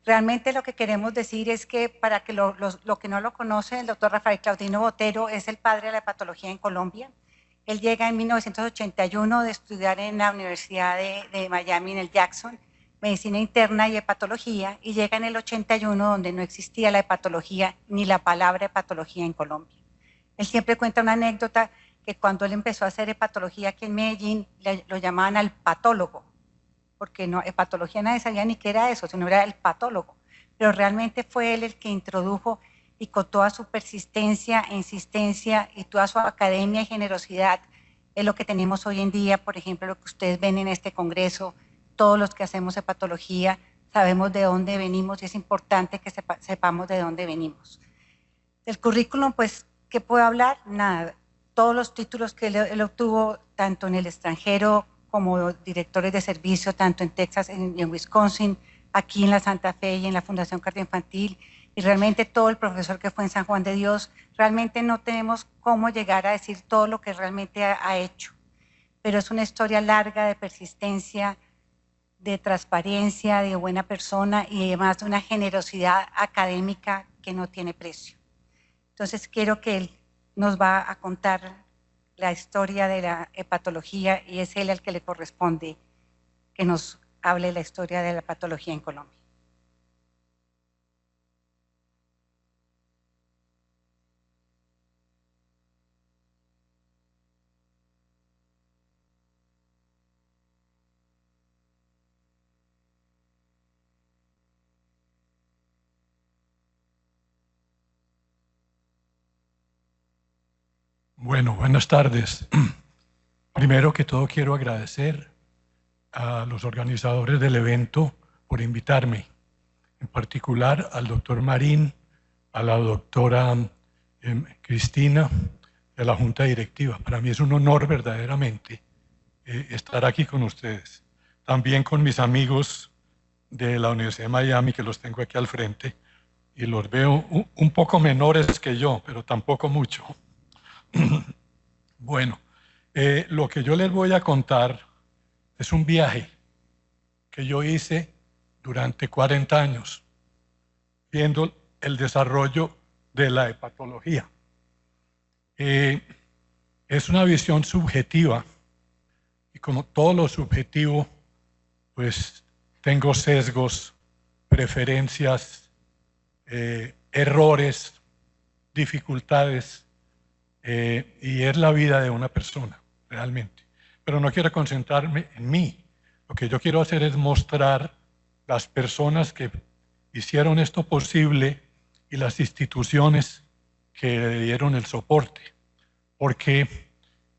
Realmente lo que queremos decir es que para que lo que no lo conoce, el doctor Rafael Claudino Botero es el padre de la hepatología en Colombia. Él llega en 1981 de estudiar en la Universidad de Miami, en el Jackson, medicina interna y hepatología, y llega en el 81 donde no existía la hepatología ni la palabra hepatología en Colombia. Él siempre cuenta una anécdota que cuando él empezó a hacer hepatología aquí en Medellín, lo llamaban al patólogo, porque no, hepatología nadie sabía ni qué era eso, sino era el patólogo. Pero realmente fue él el que introdujo y con toda su persistencia e insistencia y toda su academia y generosidad es lo que tenemos hoy en día. Por ejemplo, lo que ustedes ven en este congreso, todos los que hacemos hepatología sabemos de dónde venimos y es importante que sepamos de dónde venimos. El currículum, pues, ¿qué puedo hablar? Nada, todos los títulos que él obtuvo, tanto en el extranjero como directores de servicio, tanto en Texas y en Wisconsin, aquí en la Santa Fe y en la Fundación Cardioinfantil, y realmente todo el profesor que fue en San Juan de Dios, realmente no tenemos cómo llegar a decir todo lo que realmente ha hecho, pero es una historia larga de persistencia, de transparencia, de buena persona y además de una generosidad académica que no tiene precio. Entonces quiero que él nos va a contar la historia de la hepatología y es él al que le corresponde que nos hable la historia de la hepatología en Colombia. Bueno, buenas tardes. Primero que todo quiero agradecer a los organizadores del evento por invitarme, en particular al doctor Marín, a la doctora Cristina y a la Junta Directiva. Para mí es un honor verdaderamente estar aquí con ustedes. También con mis amigos de la Universidad de Miami, que los tengo aquí al frente, y los veo un poco menores que yo, pero tampoco mucho. Bueno, lo que yo les voy a contar es un viaje que yo hice durante 40 años, viendo el desarrollo de la hepatología. Es una visión subjetiva y como todo lo subjetivo, pues tengo sesgos, preferencias, errores, dificultades, y es la vida de una persona, realmente. Pero no quiero concentrarme en mí. Lo que yo quiero hacer es mostrar las personas que hicieron esto posible y las instituciones que le dieron el soporte. Porque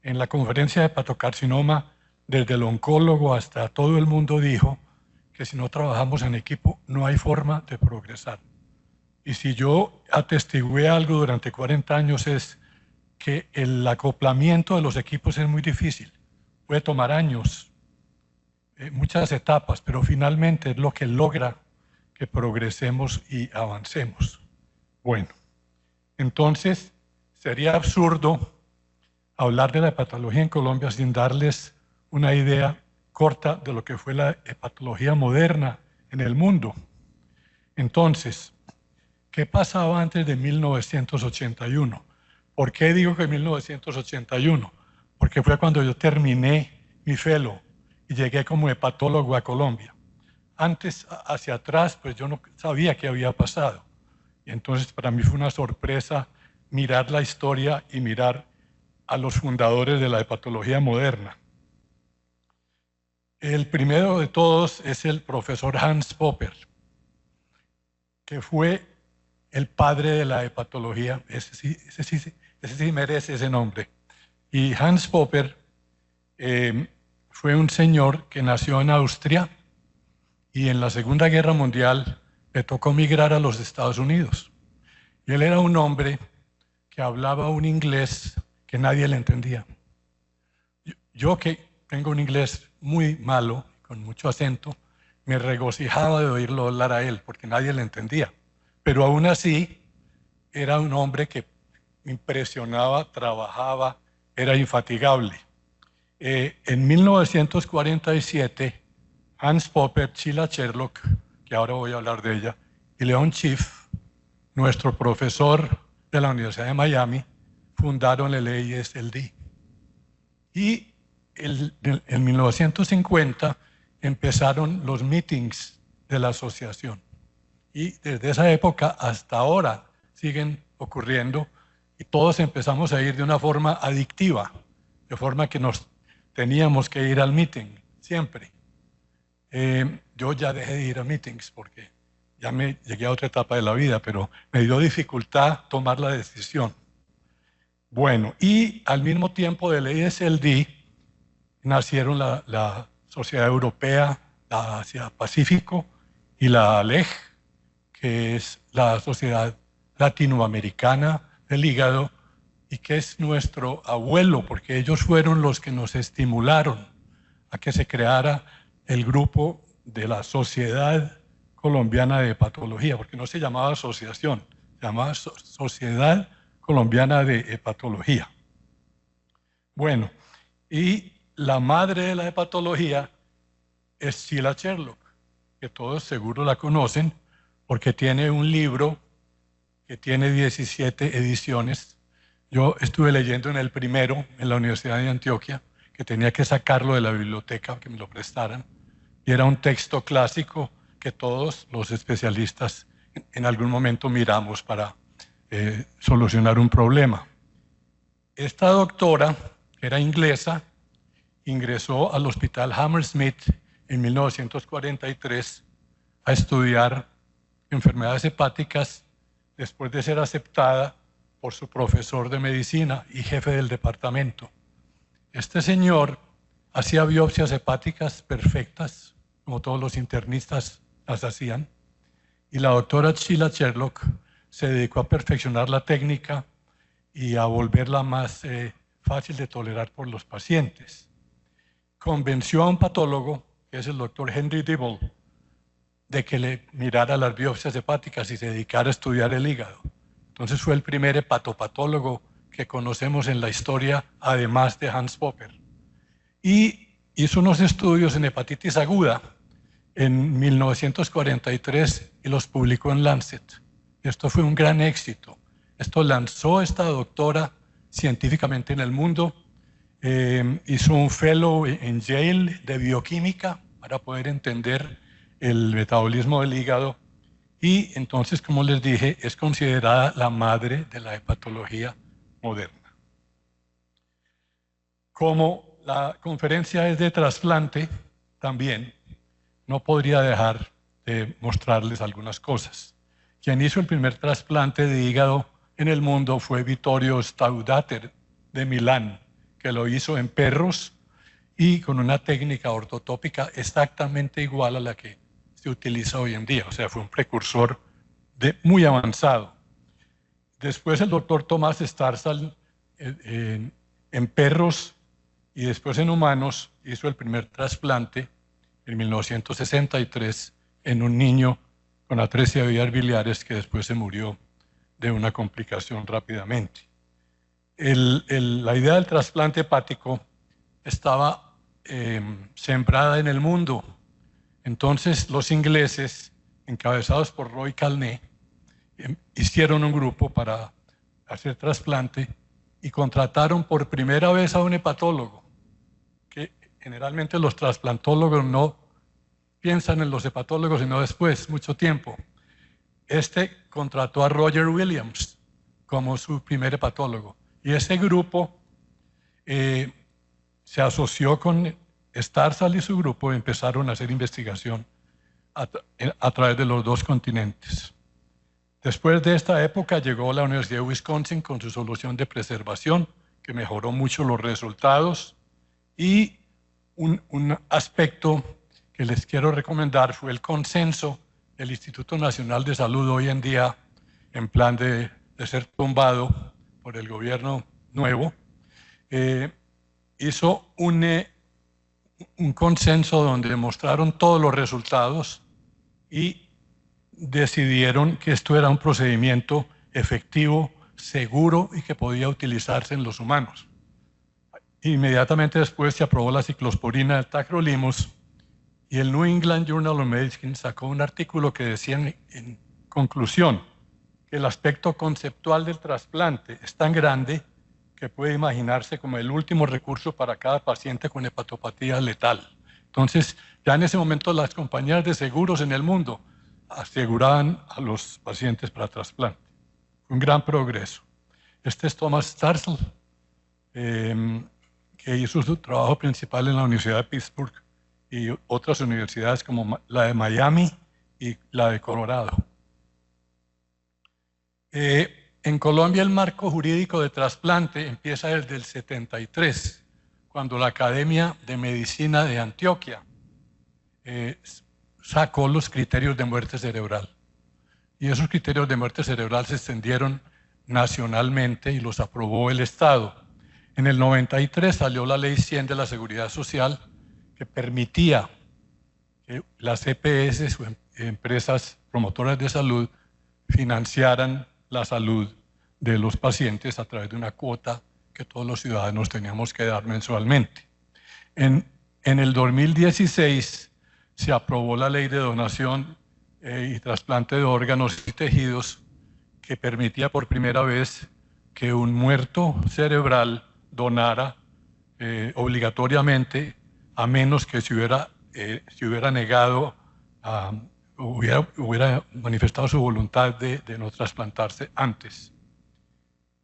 en la conferencia de hepatocarcinoma, desde el oncólogo hasta todo el mundo dijo que si no trabajamos en equipo no hay forma de progresar. Y si yo atestigué algo durante 40 años es que el acoplamiento de los equipos es muy difícil. Puede tomar años, muchas etapas, pero finalmente es lo que logra que progresemos y avancemos. Bueno, entonces sería absurdo hablar de la hepatología en Colombia sin darles una idea corta de lo que fue la hepatología moderna en el mundo. Entonces, ¿qué pasaba antes de 1981? ¿Por qué digo que 1981? Porque fue cuando yo terminé mi fellow y llegué como hepatólogo a Colombia. Antes, hacia atrás, pues yo no sabía qué había pasado. Y entonces para mí fue una sorpresa mirar la historia y mirar a los fundadores de la hepatología moderna. El primero de todos es el profesor Hans Popper, que fue el padre de la hepatología. Ese sí merece ese nombre. Y Hans Popper fue un señor que nació en Austria y en la Segunda Guerra Mundial le tocó migrar a los Estados Unidos. Y él era un hombre que hablaba un inglés que nadie le entendía. Yo que tengo un inglés muy malo, con mucho acento, me regocijaba de oírlo hablar a él, porque nadie le entendía. Pero aún así, era un hombre que impresionaba, trabajaba, era infatigable. En 1947, Hans Popper, Sheila Sherlock, que que ahora voy a hablar de ella, y Leon Schiff, nuestro profesor de la Universidad de Miami, fundaron el AASLD. Y en 1950 empezaron los meetings de la asociación. Y desde esa época hasta ahora siguen ocurriendo y todos empezamos a ir de una forma adictiva, de forma que nos teníamos que ir al meeting, siempre. Yo ya dejé de ir a meetings porque ya me llegué a otra etapa de la vida, pero me dio dificultad tomar la decisión. Bueno, y al mismo tiempo del AASLD nacieron la Sociedad Europea, la Asia-Pacífico y la ALEG, que es la Sociedad Latinoamericana del Hígado y que es nuestro abuelo, porque ellos fueron los que nos estimularon a que se creara el grupo de la Sociedad Colombiana de Hepatología, porque no se llamaba asociación, se llamaba Sociedad Colombiana de Hepatología. Bueno, y la madre de la hepatología es Sheila Sherlock, que todos seguro la conocen, porque tiene un libro que tiene 17 ediciones. Yo estuve leyendo en el primero, en la Universidad de Antioquia, que tenía que sacarlo de la biblioteca, que me lo prestaran, y era un texto clásico que todos los especialistas en algún momento miramos para solucionar un problema. Esta doctora, que era inglesa, ingresó al Hospital Hammersmith en 1943 a estudiar enfermedades hepáticas después de ser aceptada por su profesor de medicina y jefe del departamento. Este señor hacía biopsias hepáticas perfectas, como todos los internistas las hacían, y la doctora Sheila Sherlock se dedicó a perfeccionar la técnica y a volverla más fácil de tolerar por los pacientes. Convenció a un patólogo, que es el doctor Henry Dibble, de que le mirara las biopsias hepáticas y se dedicara a estudiar el hígado. Entonces fue el primer hepatopatólogo que conocemos en la historia, además de Hans Popper. Y hizo unos estudios en hepatitis aguda en 1943 y los publicó en Lancet. Esto fue un gran éxito. Esto lanzó a esta doctora científicamente en el mundo. Hizo un fellow en Yale de bioquímica para poder entender el metabolismo del hígado y entonces, como les dije, es considerada la madre de la hepatología moderna. Como la conferencia es de trasplante, también no podría dejar de mostrarles algunas cosas. Quien hizo el primer trasplante de hígado en el mundo fue Vittorio Staudater de Milán, que lo hizo en perros y con una técnica ortotópica exactamente igual a la que se utiliza hoy en día. O sea, fue un precursor muy avanzado. Después el doctor Tomás Starzl en perros y después en humanos hizo el primer trasplante en 1963 en un niño con atresia de vías biliares que después se murió de una complicación rápidamente. La idea del trasplante hepático estaba sembrada en el mundo. Entonces los ingleses, encabezados por Roy Calné, hicieron un grupo para hacer trasplante y contrataron por primera vez a un hepatólogo, que generalmente los trasplantólogos no piensan en los hepatólogos sino después, mucho tiempo. Este contrató a Roger Williams como su primer hepatólogo. Y ese grupo se asoció con Starzl y su grupo y empezaron a hacer investigación a través de los dos continentes. Después de esta época llegó la Universidad de Wisconsin con su solución de preservación, que mejoró mucho los resultados. Y un aspecto que les quiero recomendar fue el consenso del Instituto Nacional de Salud hoy en día, en plan de ser tumbado por el gobierno nuevo, hizo un consenso donde mostraron todos los resultados y decidieron que esto era un procedimiento efectivo, seguro y que podía utilizarse en los humanos. Inmediatamente después se aprobó la ciclosporina del tacrolimus Y el New England Journal of Medicine sacó un artículo que decía en conclusión que el aspecto conceptual del trasplante es tan grande que puede imaginarse como el último recurso para cada paciente con hepatopatía letal. Entonces, ya en ese momento las compañías de seguros en el mundo aseguraban a los pacientes para trasplante. Un gran progreso. Este es Thomas Starzl, que hizo su trabajo principal en la Universidad de Pittsburgh y otras universidades como la de Miami y la de Colorado. En Colombia el marco jurídico de trasplante empieza desde el 73, cuando la Academia de Medicina de Antioquia sacó los criterios de muerte cerebral. Y esos criterios de muerte cerebral se extendieron nacionalmente y los aprobó el Estado. En el 93 salió la Ley 100 de la Seguridad Social, que permitía que las EPS, o empresas promotoras de salud, financiaran la salud de los pacientes a través de una cuota que todos los ciudadanos teníamos que dar mensualmente. En el 2016 se aprobó la Ley de Donación y Trasplante de Órganos y Tejidos, que permitía por primera vez que un muerto cerebral donara obligatoriamente, a menos que se hubiera negado, hubiera manifestado su voluntad de no trasplantarse antes.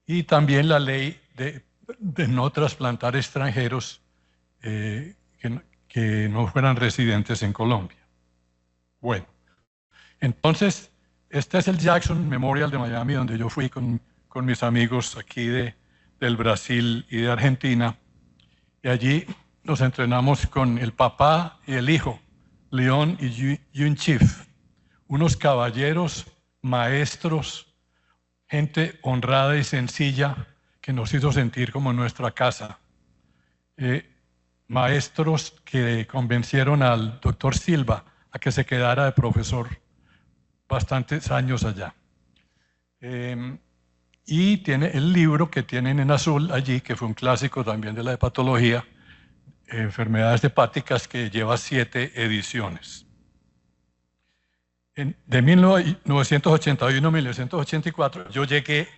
Y también la ley de no trasplantar extranjeros que no fueran residentes en Colombia. Bueno, entonces, este es el Jackson Memorial de Miami, donde yo fui con mis amigos aquí del Brasil y de Argentina. Y allí nos entrenamos con el papá y el hijo, León y Yun Chief, unos caballeros, maestros, gente honrada y sencilla que nos hizo sentir como en nuestra casa. Maestros que convencieron al doctor Silva a que se quedara de profesor bastantes años allá. Y tiene el libro que tienen en azul allí, que fue un clásico también de la hepatología, Enfermedades hepáticas, que lleva 7 ediciones. De 1981 a 1984 yo llegué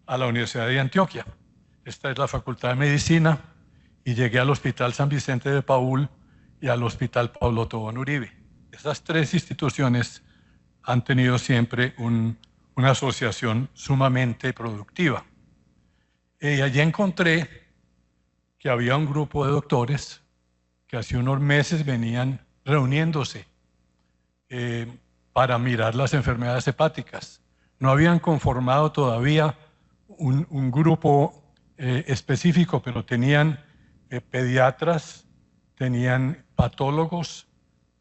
a la Universidad de Antioquia. Esta es la Facultad de Medicina, y llegué al Hospital San Vicente de Paúl y al Hospital Pablo Tobón Uribe. Esas 3 instituciones han tenido siempre una asociación sumamente productiva. Y allí encontré que había un grupo de doctores que hace unos meses venían reuniéndose para mirar las enfermedades hepáticas. No habían conformado todavía un grupo específico, pero tenían pediatras, tenían patólogos,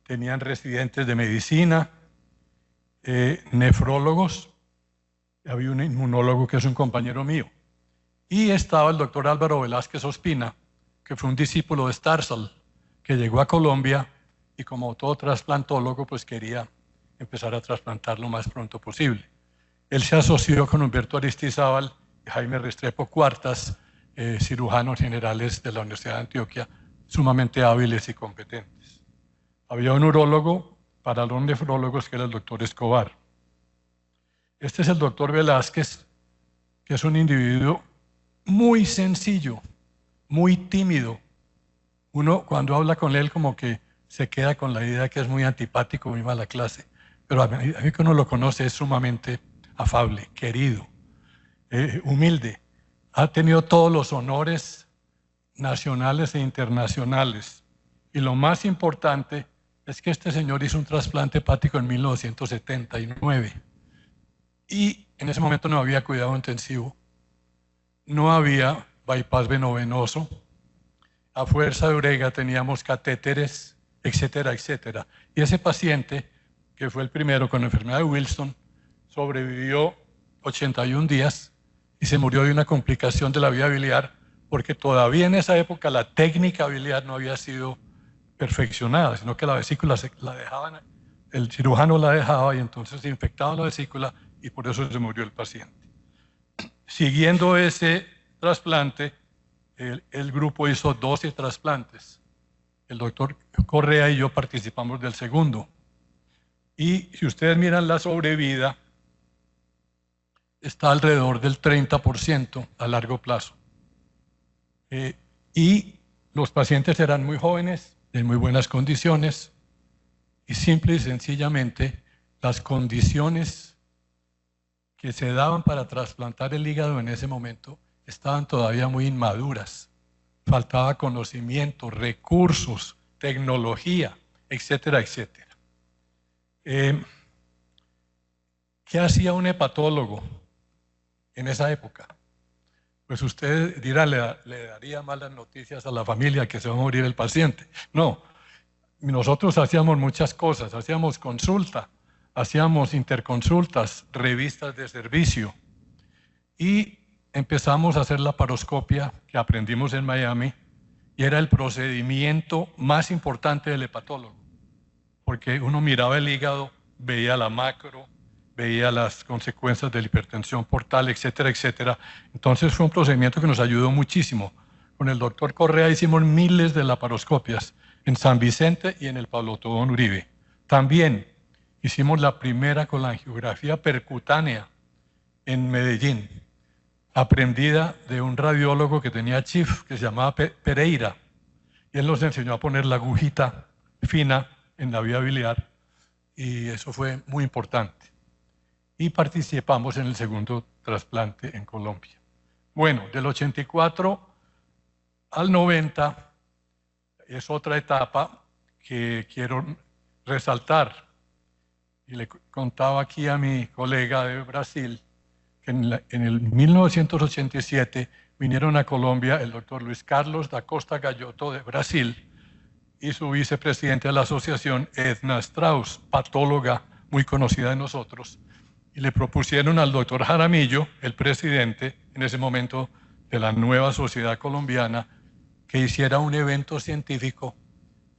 tenían residentes de medicina, nefrólogos, había un inmunólogo que es un compañero mío, y estaba el doctor Álvaro Velázquez Ospina, que fue un discípulo de Starzl, que llegó a Colombia y como todo trasplantólogo pues quería empezar a trasplantar lo más pronto posible. Él se asoció con Humberto Aristizábal y Jaime Restrepo Cuartas, cirujanos generales de la Universidad de Antioquia, sumamente hábiles y competentes. Había un urólogo para los nefrólogos, que era el doctor Escobar. Este es el doctor Velázquez, que es un individuo muy sencillo, muy tímido. Uno cuando habla con él como que se queda con la idea que es muy antipático, muy mala clase, pero a mí que uno lo conoce es sumamente afable, querido, humilde. Ha tenido todos los honores nacionales e internacionales. Y lo más importante es que este señor hizo un trasplante hepático en 1979. Y en ese momento no había cuidado intensivo, no había bypass venovenoso, a fuerza de brega teníamos catéteres, etcétera, etcétera. Y ese paciente, que fue el primero con la enfermedad de Wilson, sobrevivió 81 días y se murió de una complicación de la vía biliar, porque todavía en esa época la técnica biliar no había sido perfeccionada, sino que la vesícula la dejaban, el cirujano la dejaba y entonces se infectaba la vesícula y por eso se murió el paciente. Siguiendo ese trasplante, el grupo hizo 12 trasplantes El doctor Correa y yo participamos del segundo. Y si ustedes miran la sobrevida, está alrededor del 30% a largo plazo. Y los pacientes eran muy jóvenes, en muy buenas condiciones, y simple y sencillamente las condiciones que se daban para trasplantar el hígado en ese momento estaban todavía muy inmaduras. Faltaba conocimiento, recursos, tecnología, etcétera, etcétera. ¿Qué hacía un hepatólogo en esa época? Pues usted dirá, le daría malas noticias a la familia que se va a morir el paciente. No, nosotros hacíamos muchas cosas, hacíamos consulta, hacíamos interconsultas, revistas de servicio y empezamos a hacer la laparoscopia que aprendimos en Miami y era el procedimiento más importante del hepatólogo, porque uno miraba el hígado, veía la macro, veía las consecuencias de la hipertensión portal, etcétera, etcétera. Entonces fue un procedimiento que nos ayudó muchísimo. Con el doctor Correa hicimos miles de laparoscopias en San Vicente y en el Pablo Tobón Uribe. También hicimos la primera colangiografía percutánea en Medellín, aprendida de un radiólogo que tenía CHIF, que se llamaba Pereira. Y él nos enseñó a poner la agujita fina en la vía biliar y eso fue muy importante. Y participamos en el segundo trasplante en Colombia. Bueno, del 84 al 90 es otra etapa que quiero resaltar. Y le contaba aquí a mi colega de Brasil que en el 1987 vinieron a Colombia el doctor Luis Carlos da Costa Galloto de Brasil y su vicepresidente de la asociación, Edna Strauss, patóloga muy conocida de nosotros, y le propusieron al doctor Jaramillo, el presidente en ese momento de la nueva sociedad colombiana, que hiciera un evento científico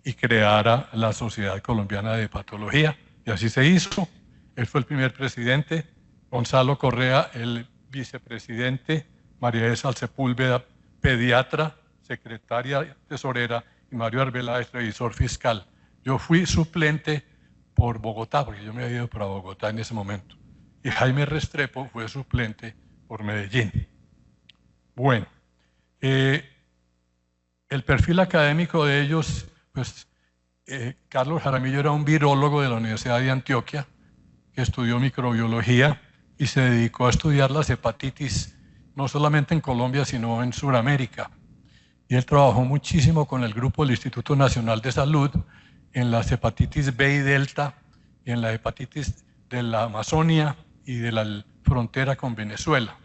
y creara la Sociedad Colombiana de Hepatología. Y así se hizo. Él fue el primer presidente, Gonzalo Correa, el vicepresidente, María Esa Sepúlveda, pediatra, secretaria tesorera, y Mario Arbeláez, revisor fiscal. Yo fui suplente por Bogotá, porque yo me había ido para Bogotá en ese momento. Y Jaime Restrepo fue suplente por Medellín. Bueno, el perfil académico de ellos, pues Carlos Jaramillo era un virólogo de la Universidad de Antioquia que estudió microbiología y se dedicó a estudiar las hepatitis no solamente en Colombia sino en Sudamérica. Y él trabajó muchísimo con el grupo del Instituto Nacional de Salud en las hepatitis B y delta y en la hepatitis de la Amazonia y de la frontera con Venezuela.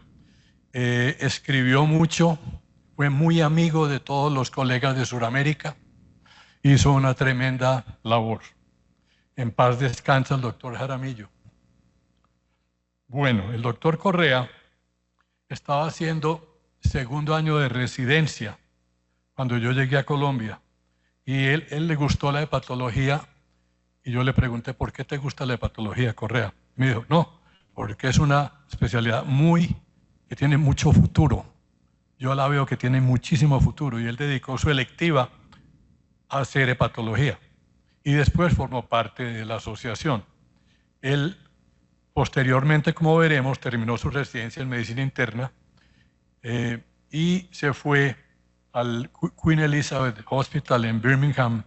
Escribió mucho, fue muy amigo de todos los colegas de Sudamérica, hizo una tremenda labor. En paz descansa el doctor Jaramillo. Bueno, el doctor Correa estaba haciendo segundo año de residencia cuando yo llegué a Colombia y él le gustó la hepatología y yo le pregunté, ¿por qué te gusta la hepatología, Correa? Me dijo, no, porque es una especialidad que tiene mucho futuro. Yo la veo que tiene muchísimo futuro y él dedicó su electiva a hacer hepatología y después formó parte de la asociación. Él posteriormente, como veremos, terminó su residencia en medicina interna y se fue al Queen Elizabeth Hospital en Birmingham,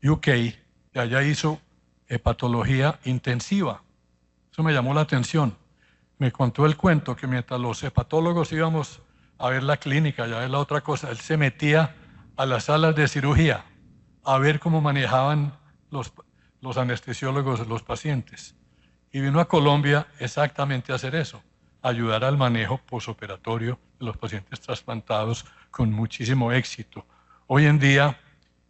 UK, y allá hizo hepatología intensiva. Eso me llamó la atención. Me contó el cuento que mientras los hepatólogos íbamos a ver la clínica y a ver la otra cosa, él se metía a las salas de cirugía a ver cómo manejaban los anestesiólogos los pacientes. Y vino a Colombia exactamente a hacer eso, ayudar al manejo posoperatorio de los pacientes trasplantados con muchísimo éxito. Hoy en día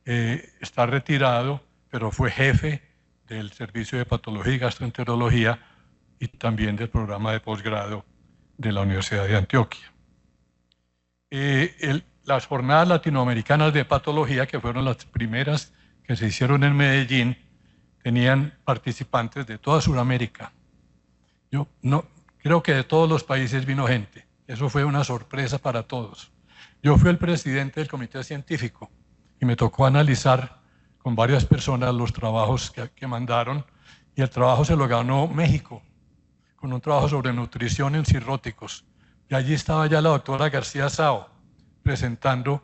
está retirado, pero fue jefe del Servicio de Hepatología y Gastroenterología y también del programa de posgrado de la Universidad de Antioquia. Las jornadas latinoamericanas de hepatología, que fueron las primeras que se hicieron en Medellín, tenían participantes de toda Sudamérica. Yo no creo que de todos los países vino gente. Eso fue una sorpresa para todos. Yo fui el presidente del comité científico y me tocó analizar con varias personas los trabajos que mandaron, y el trabajo se lo ganó México, con un trabajo sobre nutrición en cirróticos. Y allí estaba ya la doctora García Sao presentando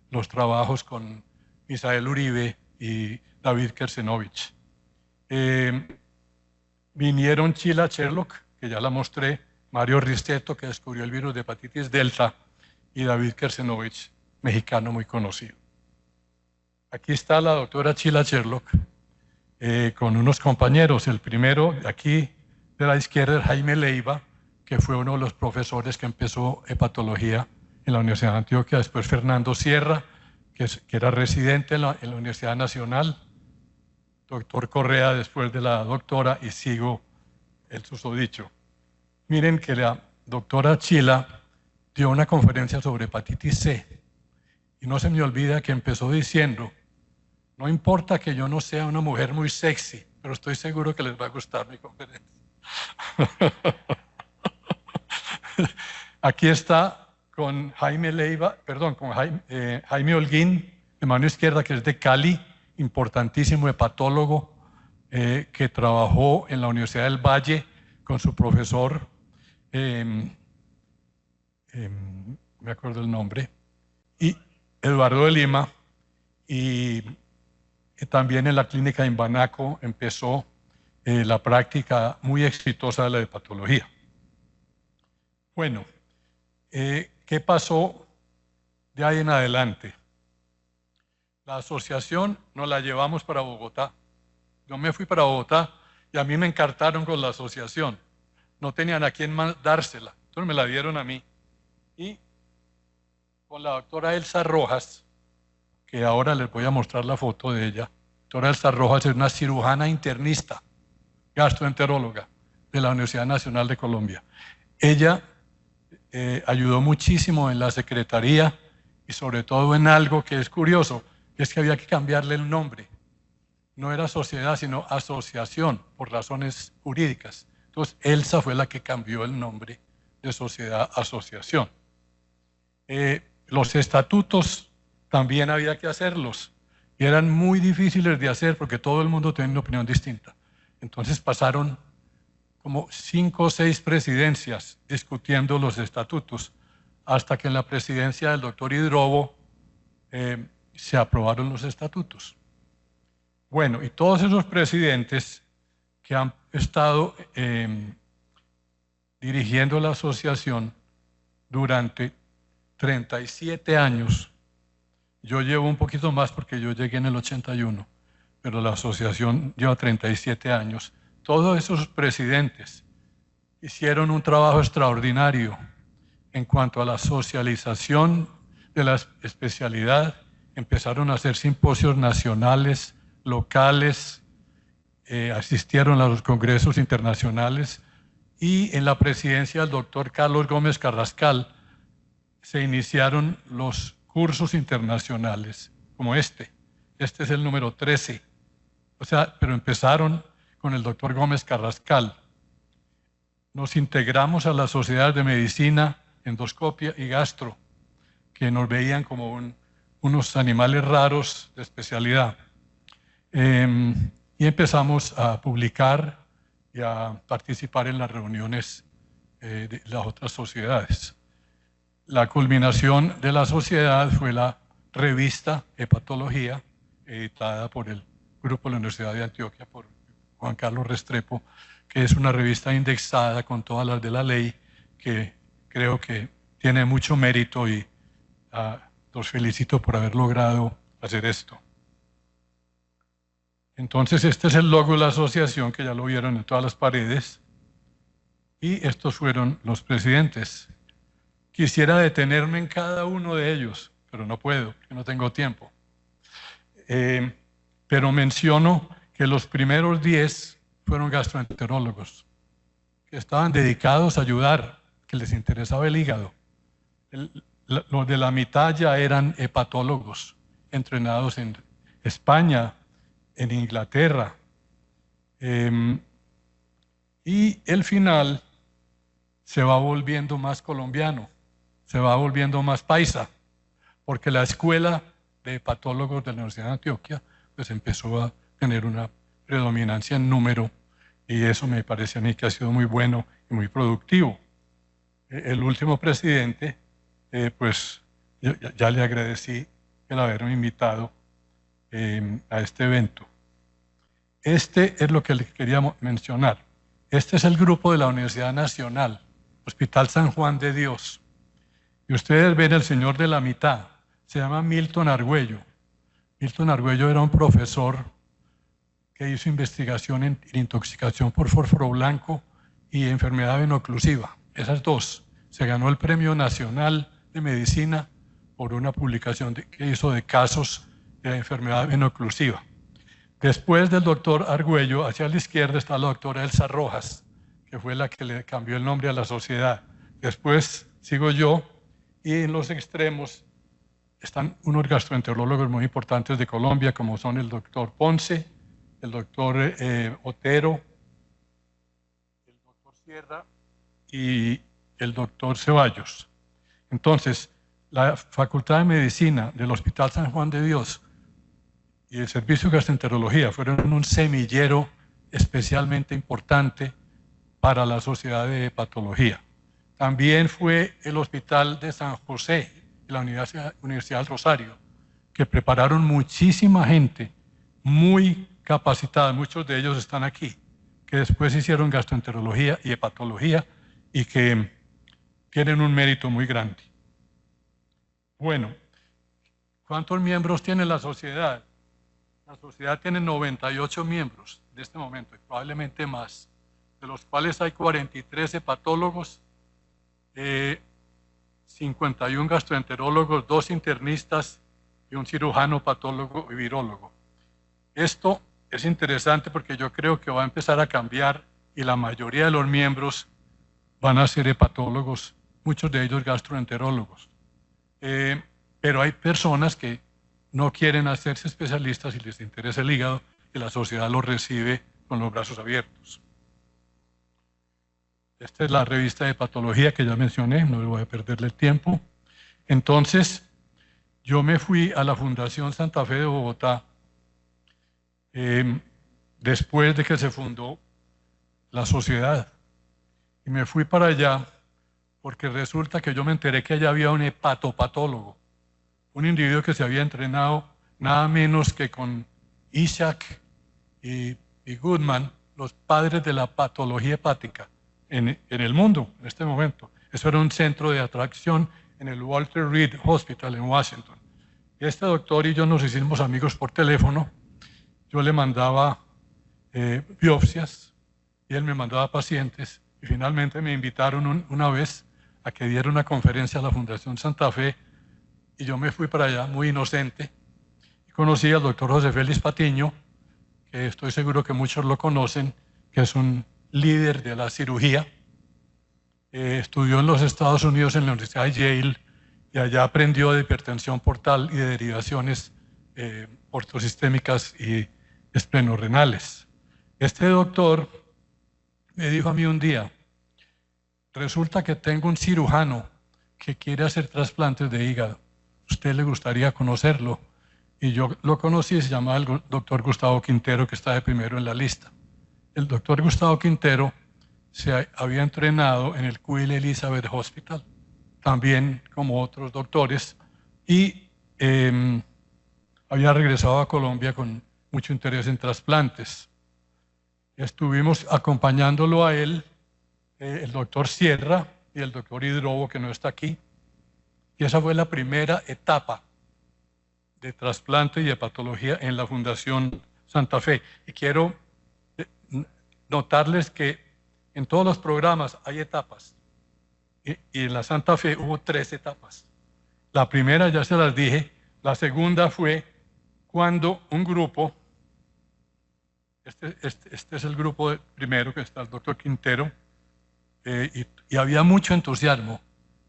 los trabajos con Misael Uribe y David Kersenovich. Vinieron Sheila Sherlock, que ya la mostré, Mario Risteto, que descubrió el virus de hepatitis delta, y David Kersenovich, mexicano muy conocido. Aquí está la doctora Sheila Sherlock con unos compañeros. El primero, aquí de la izquierda, es Jaime Leiva, que fue uno de los profesores que empezó hepatología en la Universidad de Antioquia. Después Fernando Sierra, que era residente en la Universidad Nacional. Doctor Correa, después de la doctora, y sigo el susodicho. Miren que la doctora Sheila dio una conferencia sobre hepatitis C, y no se me olvida que empezó diciendo: no importa que yo no sea una mujer muy sexy, pero estoy seguro que les va a gustar mi conferencia. Aquí está con Jaime Leiva, perdón, con Jaime Holguín, de mano izquierda, que es de Cali, importantísimo hepatólogo, que trabajó en la Universidad del Valle con su profesor, me acuerdo el nombre, y Eduardo de Lima, y también en la clínica de Imbanaco empezó la práctica muy exitosa de la hepatología. Bueno, ¿qué pasó de ahí en adelante? La asociación nos la llevamos para Bogotá. Yo me fui para Bogotá y a mí me encartaron con la asociación. No tenían a quién más dársela, entonces me la dieron a mí. Y con la doctora Elsa Rojas, que ahora les voy a mostrar la foto de ella. La doctora Elsa Rojas es una cirujana internista, gastroenteróloga de la Universidad Nacional de Colombia. Ella ayudó muchísimo en la secretaría y sobre todo en algo que es curioso, que es que había que cambiarle el nombre. No era sociedad, sino asociación, por razones jurídicas. Entonces, Elsa fue la que cambió el nombre de sociedad a asociación. Los estatutos también había que hacerlos, y eran muy difíciles de hacer porque todo el mundo tenía una opinión distinta. Entonces pasaron como 5 o 6 presidencias discutiendo los estatutos, hasta que en la presidencia del doctor Hidrobo se aprobaron los estatutos. Bueno, y todos esos presidentes que han estado dirigiendo la asociación durante 37 años, yo llevo un poquito más porque yo llegué en el 81, pero la asociación lleva 37 años. Todos esos presidentes hicieron un trabajo extraordinario en cuanto a la socialización de la especialidad. Empezaron a hacer simposios nacionales, locales, asistieron a los congresos internacionales, y en la presidencia del doctor Carlos Gómez Carrascal se iniciaron los cursos internacionales como este. Este es el número 13. O sea, pero empezaron con el doctor Gómez Carrascal. Nos integramos a la Sociedad de Medicina, Endoscopia y Gastro, que nos veían como unos animales raros de especialidad. Y empezamos a publicar y a participar en las reuniones de las otras sociedades. La culminación de la sociedad fue la revista Hepatología, editada por el grupo de la Universidad de Antioquia, por Juan Carlos Restrepo, que es una revista indexada con todas las de la ley, que creo que tiene mucho mérito, y los felicito por haber logrado hacer esto. Entonces, este es el logo de la asociación, que ya lo vieron en todas las paredes, y estos fueron los presidentes. Quisiera detenerme en cada uno de ellos, pero no puedo, porque no tengo tiempo. Pero menciono que los primeros 10 fueron gastroenterólogos, que estaban dedicados a ayudar, que les interesaba el hígado. Los de la mitad ya eran hepatólogos, entrenados en España, en Inglaterra. Y el final se va volviendo más colombiano, se va volviendo más paisa, porque la escuela de hepatólogos de la Universidad de Antioquia pues empezó a tener una predominancia en número, y eso me parece a mí que ha sido muy bueno y muy productivo. El último presidente, pues ya le agradecí el haberme invitado a este evento. Este es lo que les quería mencionar. Este es el grupo de la Universidad Nacional, Hospital San Juan de Dios. Y ustedes ven el señor de la mitad, se llama Milton Argüello. Milton Argüello era un profesor que hizo investigación en intoxicación por fósforo blanco y enfermedad veno-oclusiva. Esas dos. Se ganó el Premio Nacional de Medicina por una publicación que hizo de casos de enfermedad veno-oclusiva. Después del doctor Argüello, hacia la izquierda está la doctora Elsa Rojas, que fue la que le cambió el nombre a la sociedad. Después sigo yo, y en los extremos están unos gastroenterólogos muy importantes de Colombia, como son el doctor Ponce, el doctor Otero, el doctor Sierra y el doctor Ceballos. Entonces, la Facultad de Medicina del Hospital San Juan de Dios y el Servicio de Gastroenterología fueron un semillero especialmente importante para la Sociedad de Hepatología. También fue el Hospital de San José y la Universidad del Rosario, que prepararon muchísima gente muy capacitada, muchos de ellos están aquí, que después hicieron gastroenterología y hepatología y que tienen un mérito muy grande. Bueno, ¿cuántos miembros tiene la sociedad? La sociedad tiene 98 miembros en este momento, y probablemente más, de los cuales hay 43 hepatólogos, 51 gastroenterólogos, 2 internistas y un cirujano, patólogo y virólogo. Esto es interesante porque yo creo que va a empezar a cambiar y la mayoría de los miembros van a ser hepatólogos, muchos de ellos gastroenterólogos. Pero hay personas que no quieren hacerse especialistas y les interesa el hígado, y la sociedad los recibe con los brazos abiertos. Esta es la revista de hepatología que ya mencioné, no le voy a perderle el tiempo. Entonces, yo me fui a la Fundación Santa Fe de Bogotá después de que se fundó la sociedad. Y me fui para allá porque resulta que yo me enteré que allá había un hepatopatólogo, un individuo que se había entrenado nada menos que con Ishak y Goodman, los padres de la patología hepática en el mundo en este momento. Eso era un centro de atracción en el Walter Reed Hospital en Washington. Este doctor y yo nos hicimos amigos por teléfono. Yo le mandaba biopsias y él me mandaba pacientes, y finalmente me invitaron una vez a que diera una conferencia a la Fundación Santa Fe, y yo me fui para allá muy inocente y conocí al doctor José Félix Patiño, que estoy seguro que muchos lo conocen, que es un líder de la cirugía. Estudió en los Estados Unidos en la Universidad de Yale y allá aprendió de hipertensión portal y de derivaciones portosistémicas y esplenorrenales. Este doctor me dijo a mí un día: resulta que tengo un cirujano que quiere hacer trasplantes de hígado. ¿Usted le gustaría conocerlo? Y yo lo conocí, se llamaba el doctor Gustavo Quintero, que está de primero en la lista. El doctor Gustavo Quintero se había entrenado en el Queen Elizabeth Hospital, también como otros doctores, y había regresado a Colombia con mucho interés en trasplantes. Estuvimos acompañándolo a él, el doctor Sierra y el doctor Hidrobo, que no está aquí, y esa fue la primera etapa de trasplante y hepatología en la Fundación Santa Fe. Y quiero notarles que en todos los programas hay etapas, y en la Santa Fe hubo 3 etapas. La primera ya se las dije, la segunda fue cuando un grupo, este es el grupo primero, que está el doctor Quintero, y había mucho entusiasmo.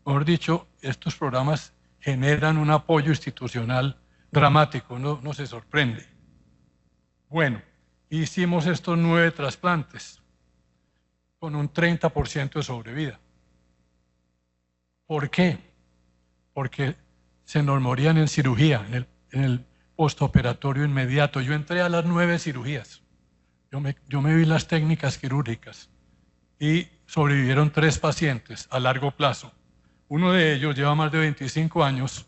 Mejor dicho, estos programas generan un apoyo institucional dramático, no se sorprende. Bueno, hicimos estos 9 trasplantes con un 30% de sobrevida. ¿Por qué? Porque se nos morían en cirugía, postoperatorio inmediato. Yo entré a las 9 cirugías. Yo me vi las técnicas quirúrgicas y sobrevivieron 3 pacientes a largo plazo. Uno de ellos lleva más de 25 años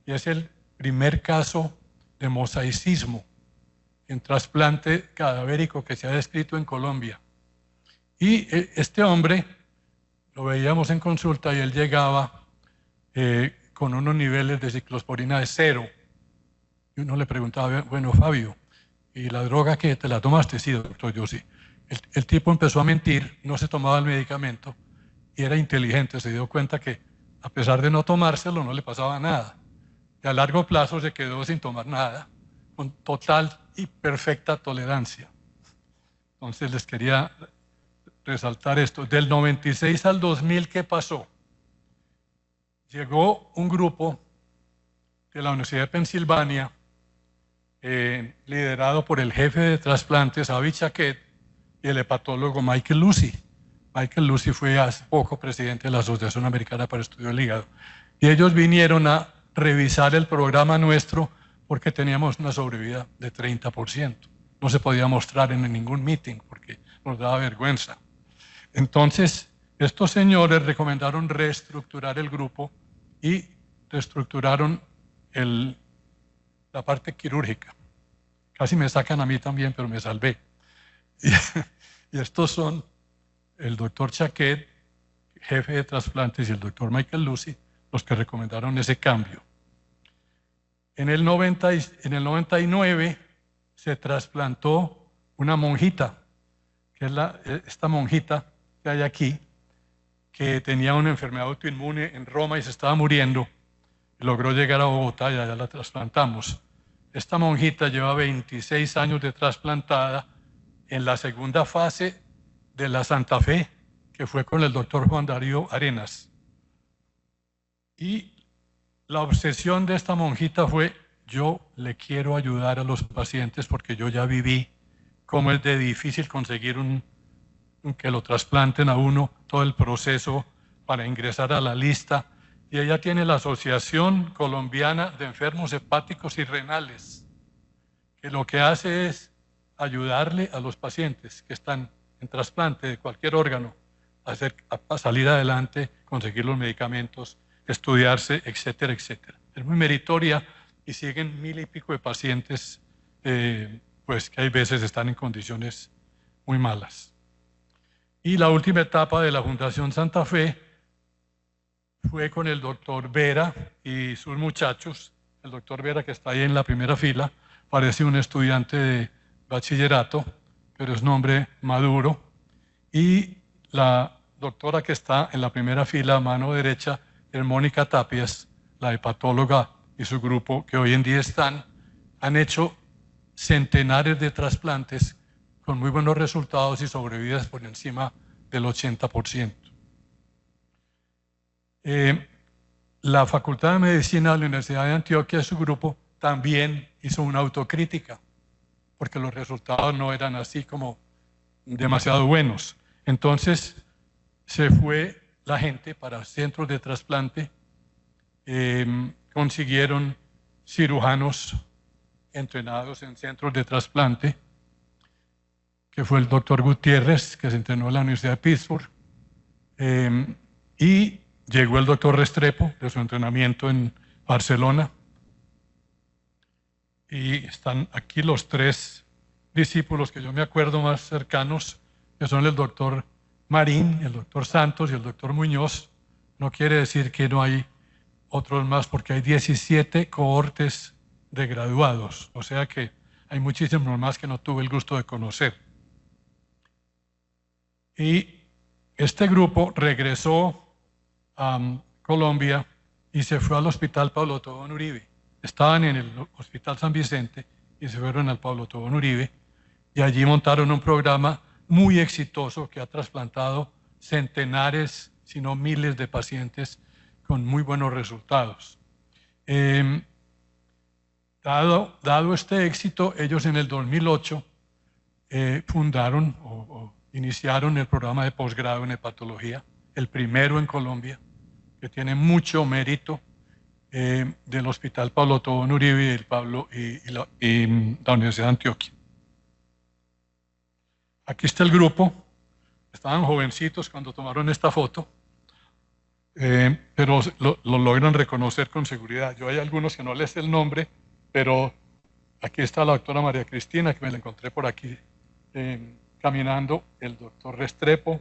y es el primer caso de mosaicismo en trasplante cadavérico que se ha descrito en Colombia. Y este hombre lo veíamos en consulta y él llegaba con unos niveles de ciclosporina de 0. Y uno le preguntaba, bueno, Fabio, ¿y la droga que te la tomaste? Sí, doctor, yo sí. El tipo empezó a mentir, no se tomaba el medicamento y era inteligente, se dio cuenta que a pesar de no tomárselo no le pasaba nada. Y a largo plazo se quedó sin tomar nada, con total y perfecta tolerancia. Entonces les quería resaltar esto. Del 96 al 2000, ¿qué pasó? Llegó un grupo de la Universidad de Pensilvania, liderado por el jefe de trasplantes, Avi Chaquet, y el hepatólogo Michael Lucy. Michael Lucy fue hace poco presidente de la Asociación Americana para el Estudio del Hígado. Y ellos vinieron a revisar el programa nuestro porque teníamos una sobrevida de 30%. No se podía mostrar en ningún meeting porque nos daba vergüenza. Entonces, estos señores recomendaron reestructurar el grupo y reestructuraron la parte quirúrgica. Casi me sacan a mí también, pero me salvé. Y estos son el doctor Chaquet, jefe de trasplantes, y el doctor Michael Lucy, los que recomendaron ese cambio. En el 99 se trasplantó una monjita, que es esta monjita que hay aquí, que tenía una enfermedad autoinmune en Roma y se estaba muriendo. Logró llegar a Bogotá y allá la trasplantamos. Esta monjita lleva 26 años de trasplantada en la segunda fase de la Santa Fe, que fue con el doctor Juan Darío Arenas. Y la obsesión de esta monjita fue: yo le quiero ayudar a los pacientes porque yo ya viví cómo es de difícil conseguir que lo trasplanten a uno, todo el proceso para ingresar a la lista. Y ella tiene la Asociación Colombiana de Enfermos Hepáticos y Renales, que lo que hace es ayudarle a los pacientes que están en trasplante de cualquier órgano a salir adelante, conseguir los medicamentos, estudiarse, etcétera, etcétera. Es muy meritoria y siguen 1000 y pico de pacientes pues que hay veces están en condiciones muy malas. Y la última etapa de la Fundación Santa Fe fue con el doctor Vera y sus muchachos. El doctor Vera, que está ahí en la primera fila, parece un estudiante de bachillerato, pero es un hombre maduro. Y la doctora que está en la primera fila, a mano derecha, es Mónica Tapias, la hepatóloga, y su grupo, que hoy en día han hecho centenares de trasplantes con muy buenos resultados y sobrevividas por encima del 80%. La Facultad de Medicina de la Universidad de Antioquia, su grupo, también hizo una autocrítica, porque los resultados no eran así como demasiado buenos. Entonces se fue la gente para centros de trasplante, consiguieron cirujanos entrenados en centros de trasplante, que fue el doctor Gutiérrez, que se entrenó en la Universidad de Pittsburgh, y llegó el doctor Restrepo de su entrenamiento en Barcelona. Y están aquí los 3 discípulos que yo me acuerdo más cercanos, que son el doctor Marín, el doctor Santos y el doctor Muñoz. No quiere decir que no hay otros más, porque hay 17 cohortes de graduados, o sea que hay muchísimos más que no tuve el gusto de conocer. Y este grupo regresó a Colombia y se fue al Hospital Pablo Tobón Uribe. Estaban en el Hospital San Vicente y se fueron al Pablo Tobón Uribe, y allí montaron un programa muy exitoso que ha trasplantado centenares, si no miles de pacientes con muy buenos resultados. Dado este éxito, ellos en el 2008 fundaron o iniciaron el programa de posgrado en hepatología, el primero en Colombia, que tiene mucho mérito, del Hospital Pablo Tobón Uribe y la Universidad de Antioquia. Aquí está el grupo. Estaban jovencitos cuando tomaron esta foto, pero lo logran reconocer con seguridad. Yo hay algunos que no les sé el nombre, pero aquí está la doctora María Cristina, que me la encontré por aquí caminando, el doctor Restrepo,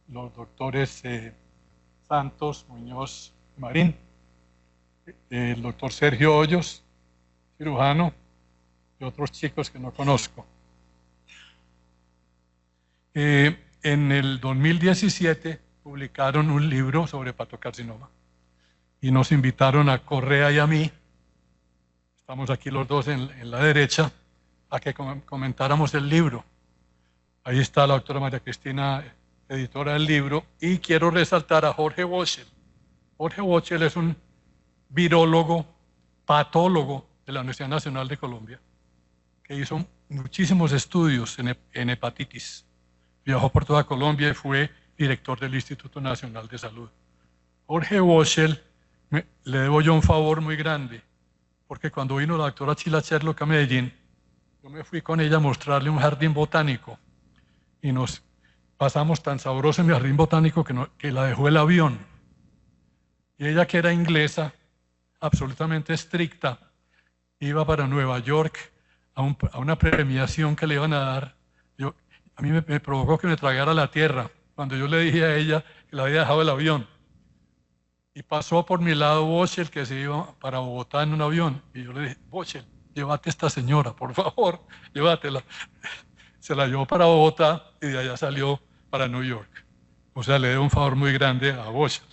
los doctores Santos, Muñoz, Marín, el doctor Sergio Hoyos, cirujano, y otros chicos que no conozco. En el 2017 publicaron un libro sobre hepatocarcinoma y nos invitaron a Correa y a mí, estamos aquí los dos en la derecha, a que comentáramos el libro. Ahí está la doctora María Cristina, editora del libro, y quiero resaltar a Jorge Boschel. Jorge Boschel es un virólogo, patólogo de la Universidad Nacional de Colombia, que hizo muchísimos estudios en hepatitis. Viajó por toda Colombia y fue director del Instituto Nacional de Salud. Jorge Boschel, le debo yo un favor muy grande, porque cuando vino la doctora Chila Sherlock a Medellín, yo me fui con ella a mostrarle un jardín botánico y nos pasamos tan sabroso en el jardín botánico que la dejó el avión. Y ella, que era inglesa, absolutamente estricta, iba para Nueva York a una premiación que le iban a dar. A mí me provocó que me tragara la tierra cuando yo le dije a ella que la había dejado el avión. Y pasó por mi lado Boschel, que se iba para Bogotá en un avión. Y yo le dije, Boschel, llévate a esta señora, por favor, llévatela. Se la llevó para Bogotá y de allá salió para New York. O sea, le debo un favor muy grande a Boschel.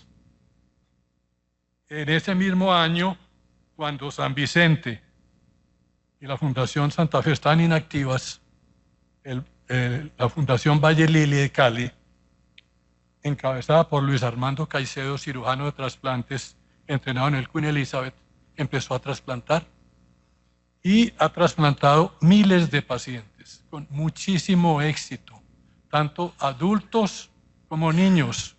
En ese mismo año, cuando San Vicente y la Fundación Santa Fe estaban inactivas, la Fundación Valle Lili de Cali, encabezada por Luis Armando Caicedo, cirujano de trasplantes, entrenado en el Queen Elizabeth, empezó a trasplantar y ha trasplantado miles de pacientes con muchísimo éxito, tanto adultos como niños,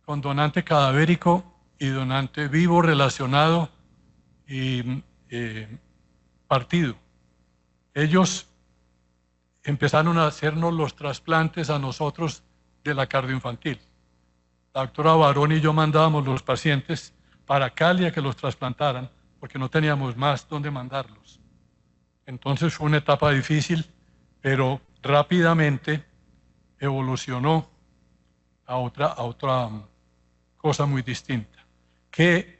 con donante cadavérico y donante vivo relacionado y partido. Ellos empezaron a hacernos los trasplantes a nosotros de la cardioinfantil. La doctora Barón y yo mandábamos los pacientes para Cali a que los trasplantaran porque no teníamos más dónde mandarlos. Entonces fue una etapa difícil, pero rápidamente evolucionó a otra cosa muy distinta. ¿Qué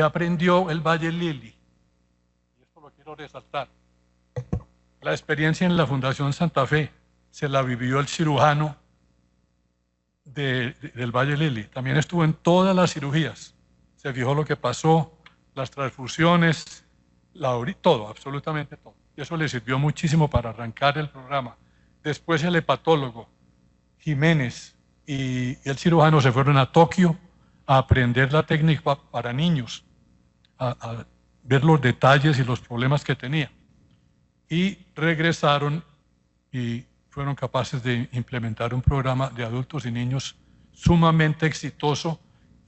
aprendió el Valle Lili? Y esto lo quiero resaltar. La experiencia en la Fundación Santa Fe se la vivió el cirujano del Valle Lili. También estuvo en todas las cirugías. Se fijó lo que pasó, las transfusiones, todo, absolutamente todo. Y eso le sirvió muchísimo para arrancar el programa. Después el hepatólogo Jiménez y el cirujano se fueron a Tokio a aprender la técnica para niños, a ver los detalles y los problemas que tenía. Y regresaron y fueron capaces de implementar un programa de adultos y niños sumamente exitoso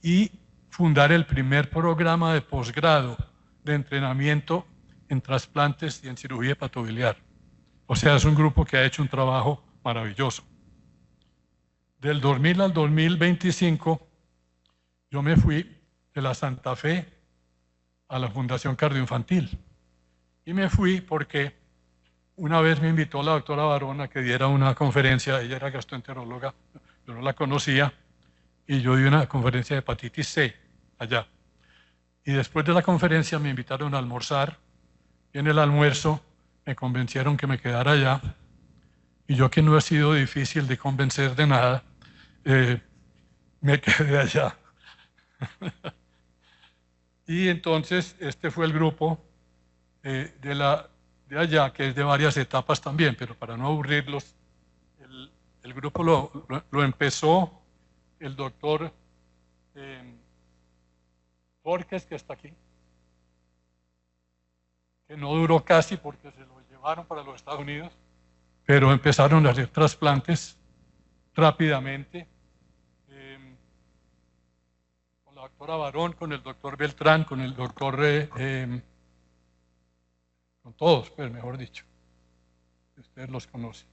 y fundar el primer programa de posgrado de entrenamiento en trasplantes y en cirugía hepatobiliar. O sea, es un grupo que ha hecho un trabajo maravilloso. Del 2000 al 2025, yo me fui de la Santa Fe a la Fundación Cardioinfantil. Y me fui porque una vez me invitó la doctora Barón a que diera una conferencia. Ella era gastroenteróloga, yo no la conocía, y yo di una conferencia de hepatitis C allá. Y después de la conferencia me invitaron a almorzar, y en el almuerzo me convencieron que me quedara allá. Y yo, que no he sido difícil de convencer de nada, me quedé allá. Y entonces este fue el grupo de allá, que es de varias etapas también, pero para no aburrirlos, el grupo lo empezó el doctor Borges, que está aquí, que no duró casi porque se lo llevaron para los Estados Unidos, pero empezaron a hacer trasplantes rápidamente, con la la doctora Barón, con el doctor Beltrán, con el doctor, con todos, pues mejor dicho, ustedes los conocen.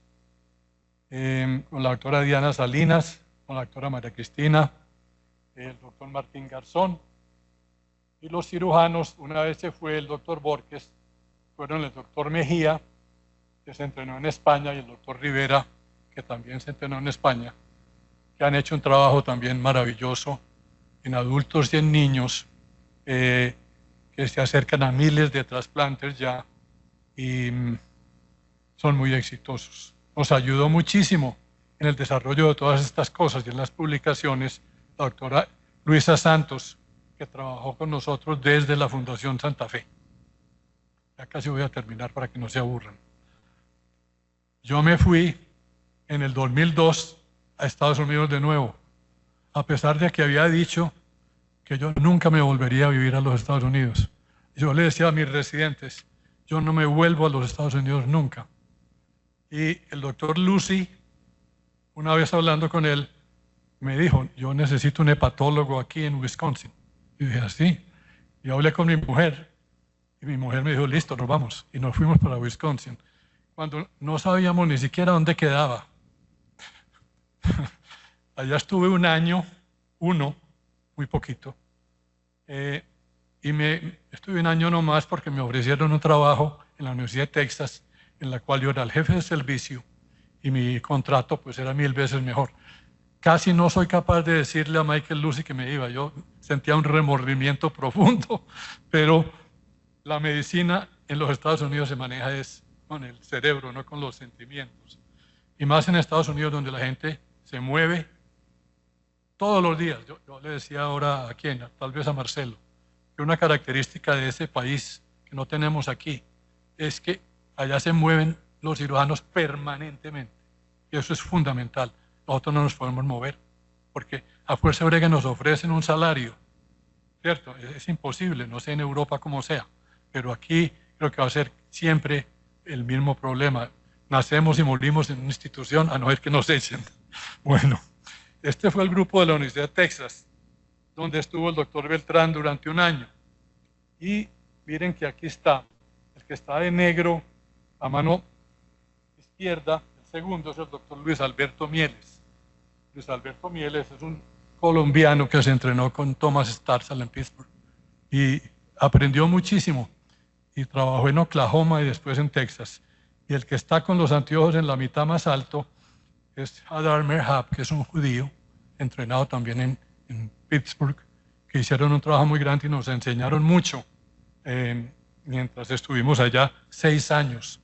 Con la doctora Diana Salinas, con la doctora María Cristina, el doctor Martín Garzón, y los cirujanos, una vez se fue el doctor Borges, fueron el doctor Mejía, que se entrenó en España, y el doctor Rivera, que también se entrenó en España, que han hecho un trabajo también maravilloso en adultos y en niños, que se acercan a miles de trasplantes ya, y son muy exitosos. Nos ayudó muchísimo en el desarrollo de todas estas cosas y en las publicaciones la doctora Luisa Santos, que trabajó con nosotros desde la Fundación Santa Fe. Ya casi voy a terminar para que no se aburran. Yo me fui en el 2002 a Estados Unidos de nuevo, a pesar de que había dicho que yo nunca me volvería a vivir a los Estados Unidos. Yo le decía a mis residentes, yo no me vuelvo a los Estados Unidos nunca. Y el doctor Lucy, una vez hablando con él, me dijo, yo necesito un hepatólogo aquí en Wisconsin. Y dije, así. Y hablé con mi mujer, y mi mujer me dijo, listo, nos vamos. Y nos fuimos para Wisconsin, cuando no sabíamos ni siquiera dónde quedaba. Allá estuve un año, muy poquito, y estuve un año nomás porque me ofrecieron un trabajo en la Universidad de Texas, en la cual yo era el jefe de servicio, y mi contrato pues era 1000 veces mejor. Casi no soy capaz de decirle a Michael Lucy que me iba, yo sentía un remordimiento profundo, pero la medicina en los Estados Unidos se maneja es con el cerebro, no con los sentimientos. Y más en Estados Unidos, donde la gente se mueve todos los días. Yo le decía ahora a quién, tal vez a Marcelo, que una característica de ese país que no tenemos aquí es que allá se mueven los cirujanos permanentemente. Y eso es fundamental. Nosotros no nos podemos mover, porque a fuerza de brega nos ofrecen un salario, ¿cierto? Es imposible, no sé en Europa cómo sea, pero aquí creo que va a ser siempre el mismo problema. Nacemos y morimos en una institución, a no ser que nos echen. Bueno, este fue el grupo de la Universidad de Texas, donde estuvo el doctor Beltrán durante un año. Y miren que aquí está, el que está de negro a mano izquierda, el segundo es el doctor Luis Alberto Mieles. Luis Alberto Mieles es un colombiano que se entrenó con Thomas Starzl en Pittsburgh y aprendió muchísimo y trabajó en Oklahoma y después en Texas. Y el que está con los anteojos en la mitad más alto es Hadar Merhab, que es un judío, entrenado también en Pittsburgh, que hicieron un trabajo muy grande y nos enseñaron mucho mientras estuvimos allá 6 años.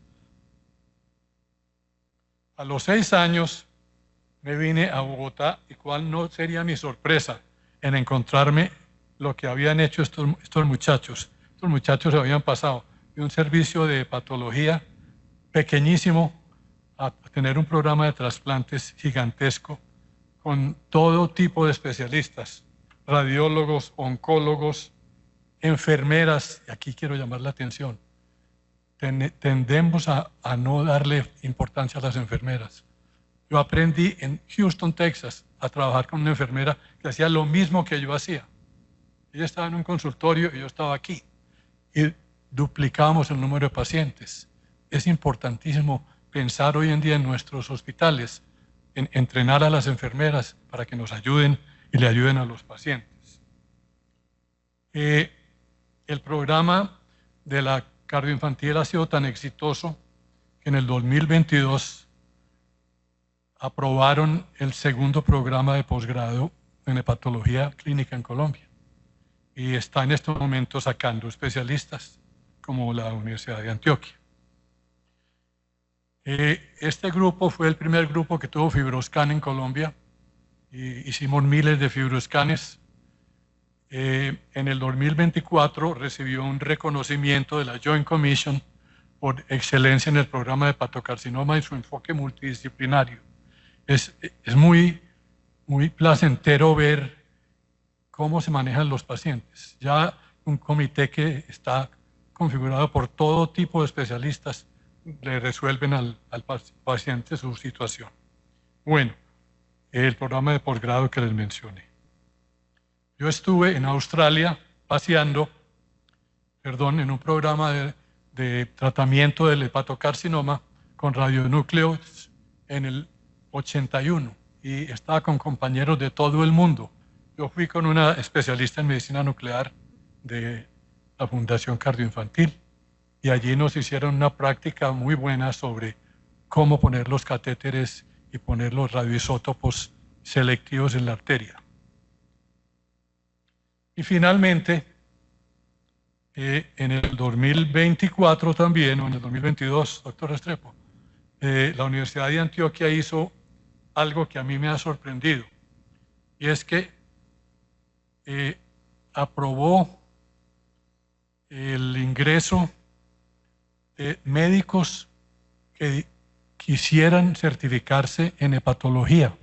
A los 6 años me vine a Bogotá, y cuál no sería mi sorpresa en encontrarme lo que habían hecho estos muchachos. Estos muchachos se habían pasado de un servicio de patología pequeñísimo a tener un programa de trasplantes gigantesco con todo tipo de especialistas, radiólogos, oncólogos, enfermeras, y aquí quiero llamar la atención. Tendemos a no darle importancia a las enfermeras. Yo aprendí en Houston, Texas, a trabajar con una enfermera que hacía lo mismo que yo hacía. Ella estaba en un consultorio y yo estaba aquí. Y duplicábamos el número de pacientes. Es importantísimo pensar hoy en día en nuestros hospitales, en entrenar a las enfermeras para que nos ayuden y le ayuden a los pacientes. El programa de la cardioinfantil ha sido tan exitoso que en el 2022 aprobaron el segundo programa de posgrado en hepatología clínica en Colombia y está en estos momentos sacando especialistas como la Universidad de Antioquia. Este grupo fue el primer grupo que tuvo FibroScan en Colombia y hicimos miles de FibroScanes. En el 2024 recibió un reconocimiento de la Joint Commission por excelencia en el programa de hepatocarcinoma y su enfoque multidisciplinario. Es muy placentero ver cómo se manejan los pacientes. Ya un comité que está configurado por todo tipo de especialistas le resuelven al paciente su situación. Bueno, el programa de posgrado que les mencioné. Yo estuve en Australia paseando, en un programa de tratamiento del hepatocarcinoma con radionúcleos en el 81 y estaba con compañeros de todo el mundo. Yo fui con una especialista en medicina nuclear de la Fundación Cardioinfantil y allí nos hicieron una práctica muy buena sobre cómo poner los catéteres y poner los radioisótopos selectivos en la arteria. Y finalmente, en el 2024 también, o en el 2022, doctor Restrepo, la Universidad de Antioquia hizo algo que a mí me ha sorprendido, y es que aprobó el ingreso de médicos que quisieran certificarse en hepatología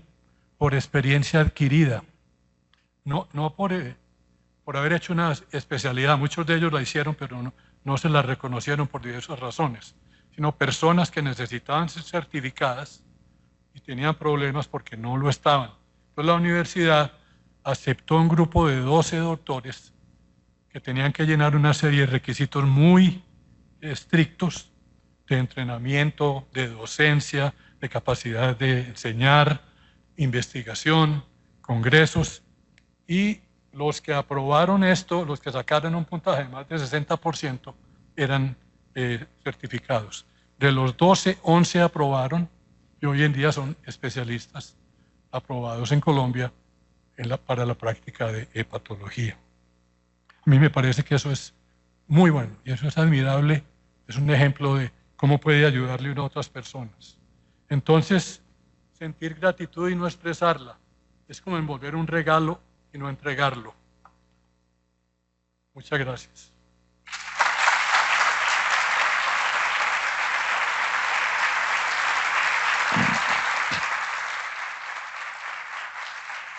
por experiencia adquirida, no por haber hecho una especialidad. Muchos de ellos la hicieron, pero no se la reconocieron por diversas razones, sino personas que necesitaban ser certificadas y tenían problemas porque no lo estaban. Entonces la universidad aceptó un grupo de 12 doctores que tenían que llenar una serie de requisitos muy estrictos de entrenamiento, de docencia, de capacidad de enseñar, investigación, congresos, y los que aprobaron esto, los que sacaron un puntaje de más de 60%, eran certificados. De los 12, 11 aprobaron y hoy en día son especialistas aprobados en Colombia para la práctica de hepatología. A mí me parece que eso es muy bueno y eso es admirable, es un ejemplo de cómo puede ayudarle a otras personas. Entonces, sentir gratitud y no expresarla es como envolver un regalo y no entregarlo. Muchas gracias.